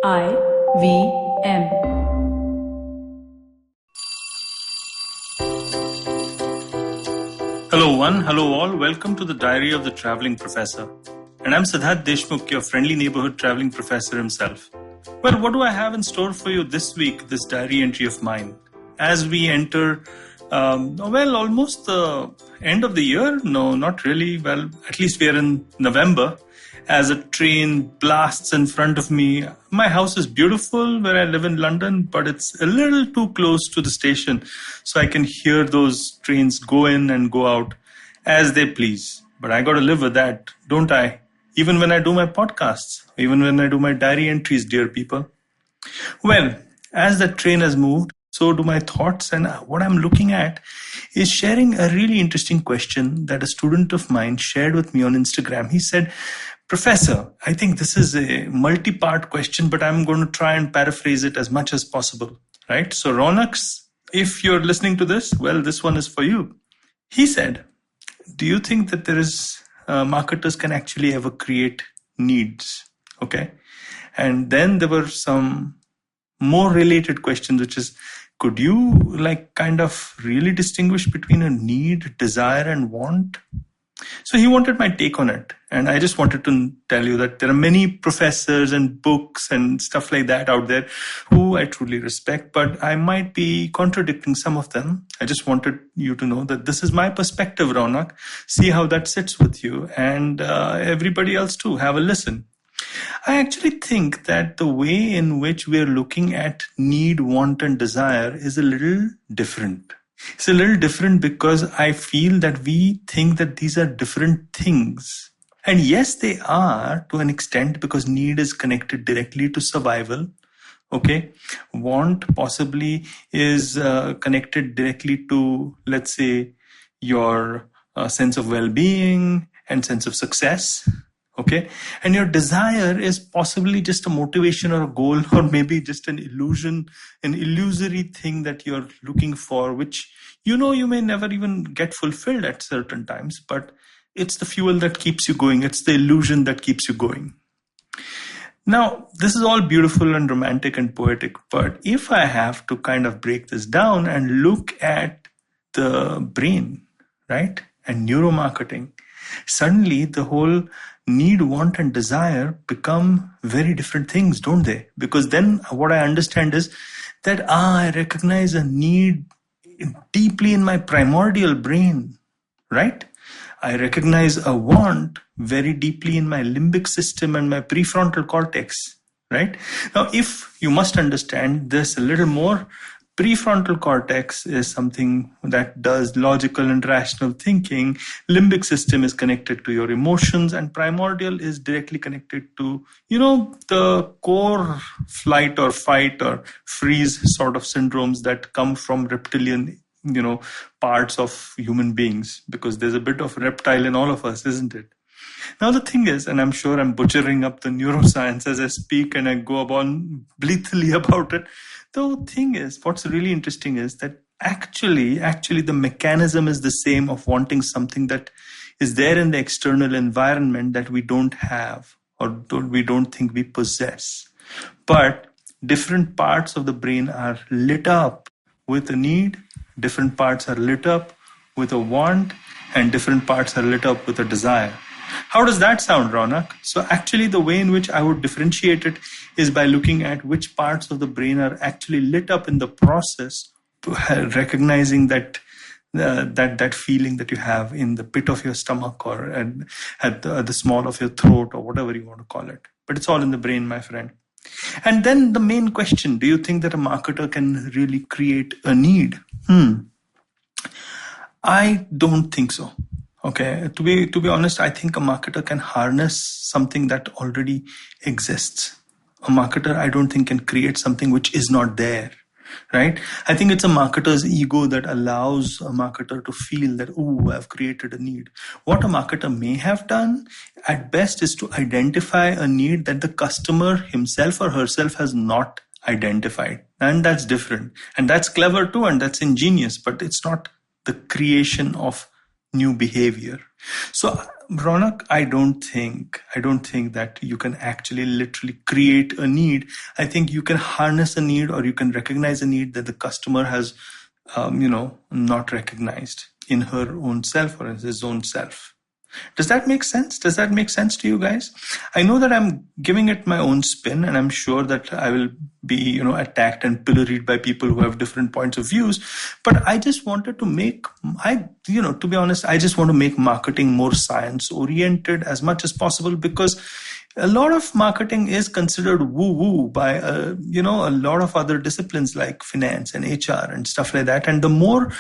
IVM. Hello one, hello all, welcome to the Diary of the Traveling Professor. And I'm Siddharth Deshmukh, your friendly neighborhood traveling professor himself. Well, what do I have in store for you this week, this diary entry of mine? As we enter, almost the end of the year. No, not really. Well, at least we are in November. As a train blasts in front of me. My house is beautiful where I live in London, but it's a little too close to the station, so I can hear those trains go in and go out as they please. But I got to live with that, don't I? Even when I do my podcasts, even when I do my diary entries, dear people. Well, as the train has moved, so do my thoughts, and what I'm looking at is sharing a really interesting question that a student of mine shared with me on Instagram. He said, Professor, I think this is a multi-part question, but I'm going to try and paraphrase it as much as possible, right? So Ronak, if you're listening to this, well, this one is for you. He said, do you think that there is marketers can actually ever create needs? Okay. And then there were some more related questions, which is, could you kind of really distinguish between a need, desire, and want? So he wanted my take on it. And I just wanted to tell you that there are many professors and books and stuff like that out there who I truly respect, but I might be contradicting some of them. I just wanted you to know that this is my perspective, Ronak. See how that sits with you, and everybody else too. Have a listen. I actually think that the way in which we're looking at need, want, and desire is a little different. It's a little different because I feel that we think that these are different things. And yes, they are to an extent, because need is connected directly to survival. Okay. Want possibly is connected directly to, let's say, your sense of well-being and sense of success. Okay. And your desire is possibly just a motivation or a goal, or maybe just an illusion, an illusory thing that you're looking for, which you may never even get fulfilled at certain times, but it's the fuel that keeps you going. It's the illusion that keeps you going. Now, this is all beautiful and romantic and poetic, but if I have to kind of break this down and look at the brain, right, and neuromarketing, suddenly the whole need, want, and desire become very different things, don't they? Because then what I understand is that I recognize a need deeply in my primordial brain, right? I recognize a want very deeply in my limbic system and my prefrontal cortex, right? Now, if you must understand this a little more, prefrontal cortex is something that does logical and rational thinking. Limbic system is connected to your emotions, and primordial is directly connected to, the core flight or fight or freeze sort of syndromes that come from reptilian, parts of human beings, because there's a bit of reptile in all of us, isn't it? Now, the thing is, and I'm sure I'm butchering up the neuroscience as I speak and I go on blithely about it. The thing is, what's really interesting is that actually the mechanism is the same of wanting something that is there in the external environment that we don't have or we don't think we possess. But different parts of the brain are lit up with a need, different parts are lit up with a want, and different parts are lit up with a desire. How does that sound, Ronak? So actually the way in which I would differentiate it is by looking at which parts of the brain are actually lit up in the process, recognizing that feeling that you have in the pit of your stomach or at the small of your throat or whatever you want to call it. But it's all in the brain, my friend. And then the main question, do you think that a marketer can really create a need? I don't think so. Okay, to be honest, I think a marketer can harness something that already exists. A marketer, I don't think, can create something which is not there, right? I think it's a marketer's ego that allows a marketer to feel that, I've created a need. What a marketer may have done at best is to identify a need that the customer himself or herself has not identified. And that's different. And that's clever too, and that's ingenious, but it's not the creation of new behavior. So Ronak, I don't think that you can actually literally create a need. I think you can harness a need, or you can recognize a need that the customer has, not recognized in her own self or in his own self. Does that make sense? Does that make sense to you guys? I know that I'm giving it my own spin, and I'm sure that I will be, attacked and pilloried by people who have different points of views. But I just wanted to to be honest, I just want to make marketing more science oriented as much as possible, because a lot of marketing is considered woo-woo by a lot of other disciplines like finance and HR and stuff like that. And the more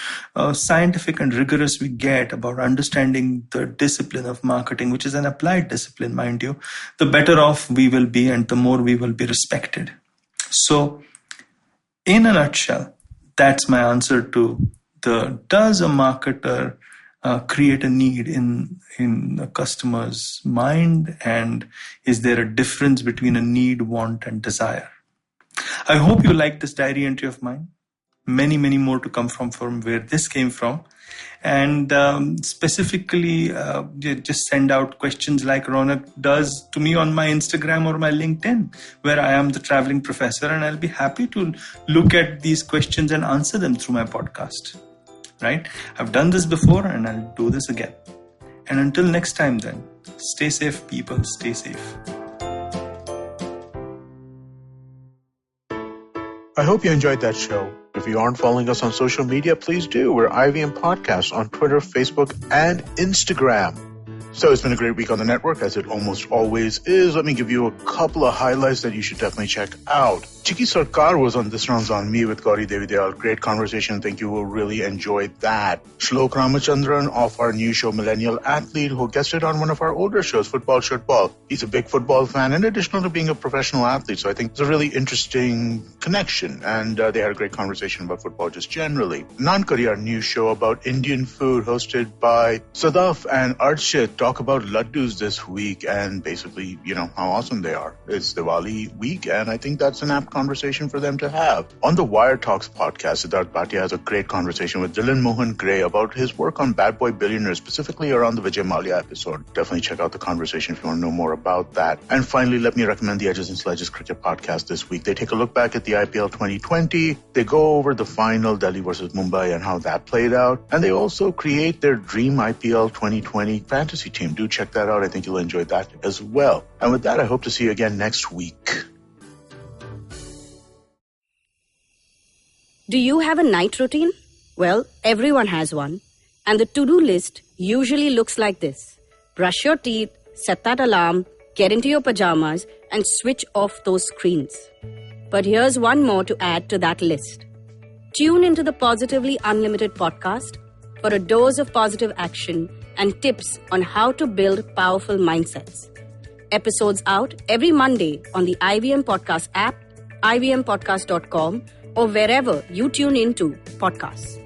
scientific and rigorous we get about understanding the discipline of marketing, which is an applied discipline, mind you, the better off we will be and the more we will be respected. So, in a nutshell, that's my answer to does a marketer create a need in a customer's mind, and is there a difference between a need, want, and desire? I hope you like this diary entry of mine. Many, many more to come from where this came from. And specifically, just send out questions like Ronak does to me on my Instagram or my LinkedIn, where I am the traveling professor, and I'll be happy to look at these questions and answer them through my podcast. Right? I've done this before, and I'll do this again. And until next time then, stay safe, people, stay safe. I hope you enjoyed that show. If you aren't following us on social media, please do. We're IVM Podcast on Twitter, Facebook, and Instagram. So it's been a great week on the network, as it almost always is. Let me give you a couple of highlights that you should definitely check out. Chiki Sarkar was on This Round's on Me with Gauri Devi Dayal. Great conversation. I think you will really enjoy that. Shlok Ramachandran of our new show, Millennial Athlete, who guested on one of our older shows, Football Shirtball. He's a big football fan in addition to being a professional athlete. So I think it's a really interesting connection. And they had a great conversation about football just generally. Nankari, our new show about Indian food, hosted by Sadaf and Archit, talk about laddus this week and basically, how awesome they are. It's Diwali week, and I think that's an apt conversation for them to have. On the Wire Talks podcast, Siddharth Bhatia has a great conversation with Dylan Mohan Gray about his work on Bad Boy Billionaire, specifically around the Vijay Mallya episode. Definitely check out the conversation if you want to know more about that. And finally, let me recommend the Edges and Sledges Cricket podcast this week. They take a look back at the IPL 2020. They go over the final, Delhi versus Mumbai, and how that played out. And they also create their dream IPL 2020 fantasy team. Do check that out. I think you'll enjoy that as well. And with that, I hope to see you again next week. Do you have a night routine? Well, everyone has one. And the to-do list usually looks like this. Brush your teeth, set that alarm, get into your pajamas, and switch off those screens. But here's one more to add to that list. Tune into the Positively Unlimited podcast for a dose of positive action and tips on how to build powerful mindsets. Episodes out every Monday on the IVM Podcast app, ivmpodcast.com, or wherever you tune into podcasts.